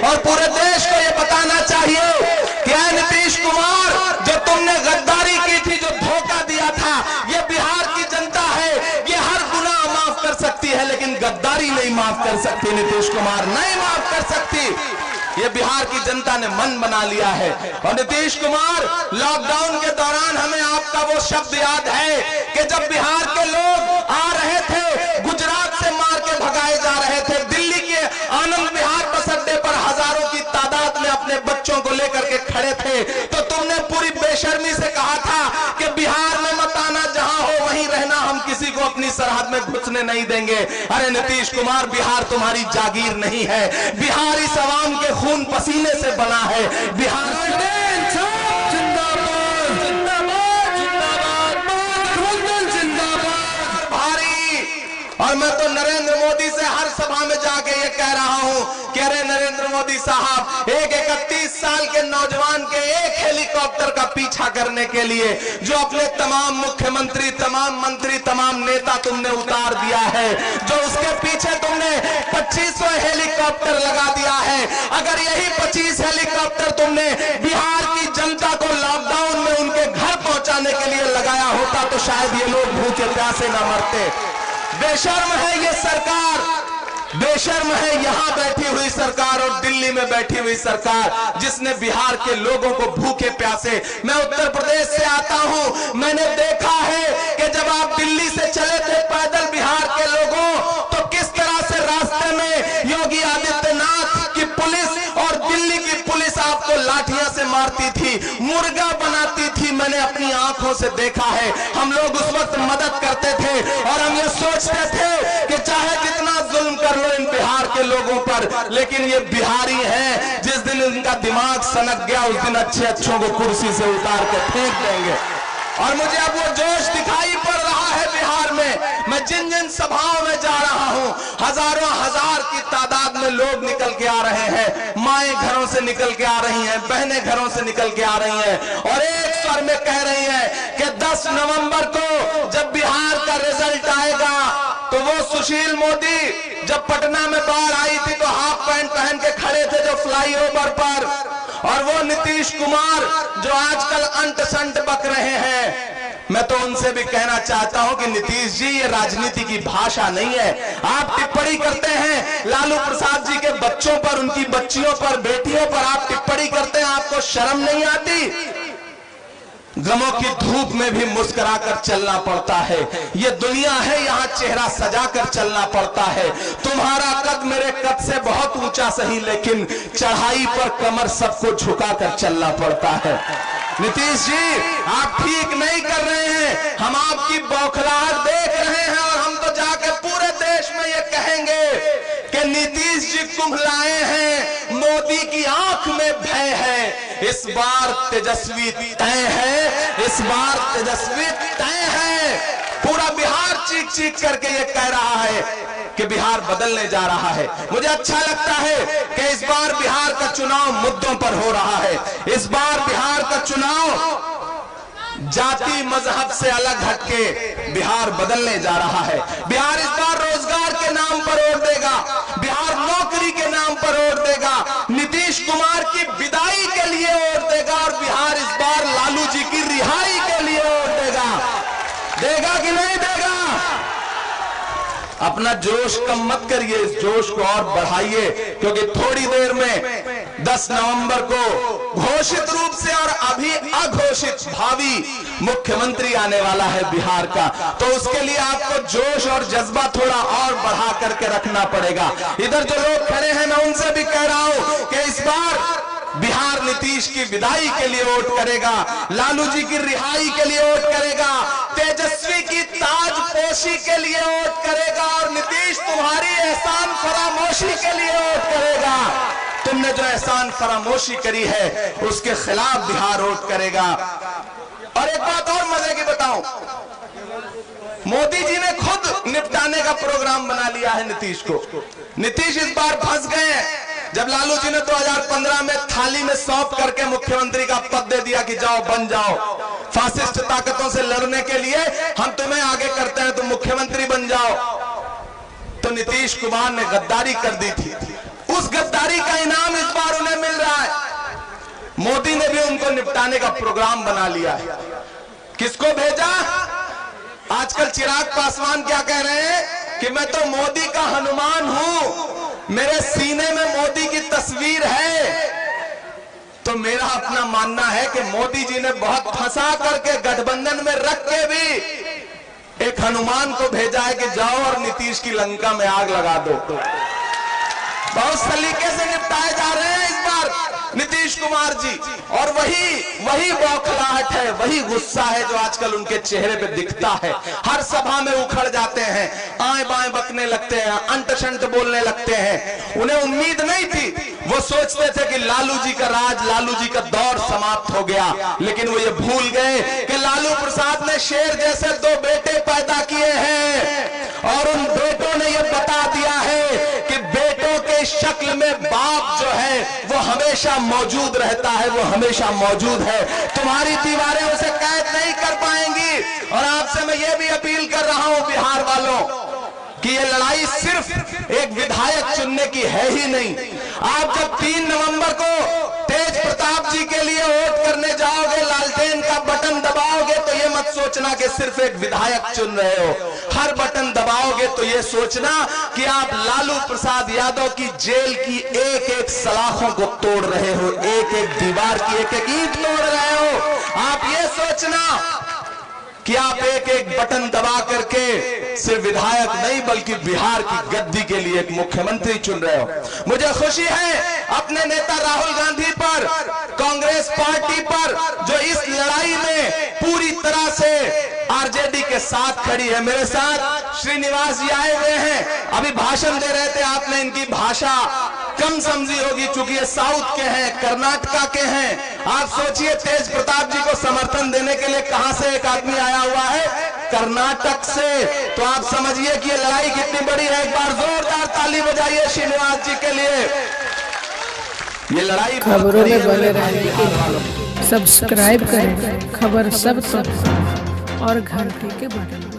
और पूरे देश को ये बताना चाहिए कि नीतीश कुमार, जो तुमने गद्दारी की थी, जो धोखा दिया था, ये बिहार की जनता है, ये हर गुनाह माफ कर सकती है, लेकिन गद्दारी नहीं माफ कर सकती। नीतीश कुमार नहीं माफ कर सकती। ये बिहार की जनता ने मन बना लिया है। और नीतीश कुमार, लॉकडाउन के दौरान हमें आपका वो शब्द याद है कि जब बिहार के लोग आ रहे थे, गुजरात से मार के भगाए जा रहे थे, दिल्ली के आनंद विहार बस अड्डे पर हजारों की तादाद में अपने बच्चों को लेकर के खड़े थे, तो तुमने पूरी बेशर्मी से कहा था कि बिहार में मत आना, जहां हो वहीं रहना, हम किसी को अपनी सरहद में घुसने नहीं देंगे। अरे नीतीश कुमार, बिहार तुम्हारी जागीर नहीं है, बिहार इस अवाम के खून पसीने से बना है। बिहार और मैं तो नरेंद्र मोदी से हर सभा में जाके ये कह रहा हूं कि अरे नरेंद्र मोदी साहब, एक 31 साल के नौजवान के एक हेलीकॉप्टर का पीछा करने के लिए जो अपने तमाम मुख्यमंत्री, तमाम मंत्री, तमाम नेता तुमने उतार दिया है, जो उसके पीछे तुमने 2500 हेलीकॉप्टर लगा दिया है, अगर यही 25 हेलीकॉप्टर तुमने बिहार की जनता को लॉकडाउन में उनके घर पहुंचाने के लिए लगाया होता तो शायद ये लोग भूखे प्यासे न मरते। बेशर्म है ये सरकार, बेशर्म है यहां बैठी हुई सरकार और दिल्ली में बैठी हुई सरकार, जिसने बिहार के लोगों को भूखे प्यासे। मैं उत्तर प्रदेश से आता हूं, मैंने देखा है कि जब आप दिल्ली से चले थे पैदल बिहार के लोगों, तो किस तरह से रास्ते में योगी आदित्यनाथ की पुलिस और दिल्ली की पुलिस आपको लाठियां से मारती थी, मुर्गा बनाती थी। मैंने अपनी आंखों से देखा है। हम लोग उस वक्त मदद करते थे और हम ये सोचते थे कि चाहे जितना जुल्म कर लो इन बिहार के लोगों पर, लेकिन ये बिहारी हैं, जिस दिन इनका दिमाग सनक गया उस दिन अच्छे अच्छों को कुर्सी से उतार के फेंक देंगे। और मुझे अब वो जोश दिखाई पड़ रहा है बिहार में। मैं जिन जिन सभाओं में जा रहा हूं, हजारों हजार की तादाद में लोग निकल के आ रहे हैं, माएं घरों से निकल के आ रही हैं, बहनें घरों से निकल के आ रही हैं और एक स्वर में कह रही हैं कि 10 नवंबर को जब बिहार का रिजल्ट आएगा तो वो सुशील मोदी जब पटना में बाढ़ आई थी तो हाफ पैंट पहन के खड़े थे जो फ्लाईओवर पर, और वो नीतीश कुमार जो आजकल अंट संट बक रहे हैं, मैं तो उनसे भी कहना चाहता हूं कि नीतीश जी, ये राजनीति की भाषा नहीं है। आप टिप्पणी करते हैं लालू प्रसाद जी के बच्चों पर, उनकी बच्चियों पर, बेटियों पर आप टिप्पणी करते हैं, आपको शर्म नहीं आती? गमों की धूप में भी मुस्कुराकर चलना पड़ता है। ये दुनिया है, यहाँ चेहरा सजाकर चलना पड़ता है। तुम्हारा कद मेरे कद से बहुत ऊंचा सही, लेकिन चढ़ाई पर कमर सबको झुकाकर चलना पड़ता है। नीतीश जी, आप ठीक नहीं कर रहे हैं, हम आपकी बौखलाहट देख रहे हैं और हम तो जाके पूरे देश में ये कहेंगे कि नीतीश जी कुम्हलाए हैं, मोदी की आंख में भय है। इस बार तेजस्वी तय है, इस बार तेजस्वी तय है। पूरा बिहार चीख चीख करके ये कह रहा है कि बिहार बदलने जा रहा है। मुझे अच्छा लगता है कि इस बार बिहार का चुनाव मुद्दों पर हो रहा है। इस बार बिहार का चुनाव जाति मजहब से अलग हटके बिहार बदलने जा रहा है। बिहार इस बार रोजगार के नाम पर वोट देगा, बिहार नौकरी के नाम पर वोट देगा, नीतीश कुमार की विदाई के लिए वोट देगा और बिहार इस बार लालू जी की रिहाई के लिए वोट देगा। देगा कि नहीं देगा? अपना जोश कम मत करिए, इस जोश को और बढ़ाइए, क्योंकि थोड़ी देर में 10 नवंबर को घोषित रूप से और अभी अघोषित भावी मुख्यमंत्री आने वाला है बिहार का। तो उसके लिए आपको जोश और जज्बा थोड़ा और बढ़ा करके रखना पड़ेगा। इधर जो लोग खड़े हैं, मैं उनसे भी कह रहा हूं कि इस बार बिहार नीतीश की विदाई के लिए वोट करेगा, लालू जी की रिहाई के लिए वोट करेगा, तेजस्वी की ताजपोशी के लिए वोट करेगा और नीतीश तुम्हारी एहसान फरामोशी के लिए वोट करेगा। तुमने जो एहसान फरामोशी करी है उसके खिलाफ बिहार वोट करेगा। और एक बात और मजे की बताऊं, मोदी जी ने खुद निपटाने का प्रोग्राम बना लिया है नीतीश को। नीतीश इस बार फंस गए हैं। जब लालू जी ने 2015 में थाली में सौंप करके मुख्यमंत्री का पद दे दिया कि जाओ बन जाओ, फासिस्ट ताकतों से लड़ने के लिए हम तुम्हें आगे करते हैं, तुम मुख्यमंत्री बन जाओ, तो नीतीश कुमार ने गद्दारी कर दी थी। उस गद्दारी का इनाम इस बार निपटाने का प्रोग्राम बना लिया है। किसको भेजा? आजकल चिराग पासवान क्या कह रहे हैं कि मैं तो मोदी का हनुमान हूं, मेरे सीने में मोदी की तस्वीर है। तो मेरा अपना मानना है कि मोदी जी ने बहुत फंसा करके गठबंधन में रख के भी एक हनुमान को भेजा है कि जाओ और नीतीश की लंका में आग लगा दो। बहुत सलीके से निपटाए जा रहे हैं इस बार नीतीश कुमार जी, और वही बौखलाहट है, वही गुस्सा है जो आजकल उनके चेहरे पे दिखता है। हर सभा में उखड़ जाते हैं, आए बाएं बकने लगते हैं, अंट शंट बोलने लगते हैं। उन्हें उम्मीद नहीं थी, वो सोचते थे कि लालू जी का राज, लालू जी का दौर समाप्त हो गया, लेकिन वो ये भूल गए कि लालू प्रसाद ने शेर जैसे 2 बेटे पैदा किए हैं और उन बेटों ने ये बता दिया है कि बेटों के शक्ल में बाप जो है वो हमेशा मौजूद रहता है, वो हमेशा मौजूद है। तुम्हारी दीवारें उसे कैद नहीं कर पाएंगी। और आपसे मैं ये भी अपील कर रहा हूं बिहार वालों कि ये लड़ाई सिर्फ एक विधायक चुनने की है ही नहीं। आप जब 3 नवंबर को तेज प्रताप जी के लिए वोट करने जाओगे, लालटेन का बटन दबाओगे, तो ये मत सोचना कि सिर्फ एक विधायक चुन रहे हो। हर बटन दबाओगे तो ये सोचना कि आप लालू प्रसाद यादव की जेल की एक एक सलाखों को तोड़ रहे हो, एक एक दीवार की एक एक ईंट तोड़ रहे हो। आप ये सोचना कि आप एक एक बटन दबा करके सिर्फ विधायक नहीं बल्कि बिहार की गद्दी के लिए एक मुख्यमंत्री चुन रहे हो। मुझे खुशी है अपने नेता राहुल गांधी पर, कांग्रेस पार्टी पर, जो इस लड़ाई में पूरी तरह से आरजेडी के साथ खड़ी है। मेरे साथ श्रीनिवास जी आए हुए हैं, अभी भाषण दे रहे थे, आपने इनकी भाषा कम समझी होगी क्योंकि ये साउथ के हैं, कर्नाटका के हैं। आप सोचिए तेज प्रताप जी को समर्थन देने के लिए कहां से एक आदमी आया हुआ है, कर्नाटक से। तो आप समझिए कि ये लड़ाई कितनी बड़ी है। एक बार जोरदार ताली बजाइए श्रीनिवास जी के लिए। ये लड़ाई खबरों में बने रहने के लिए सब्सक्राइब करें खबर सब तक और घंटी के बटन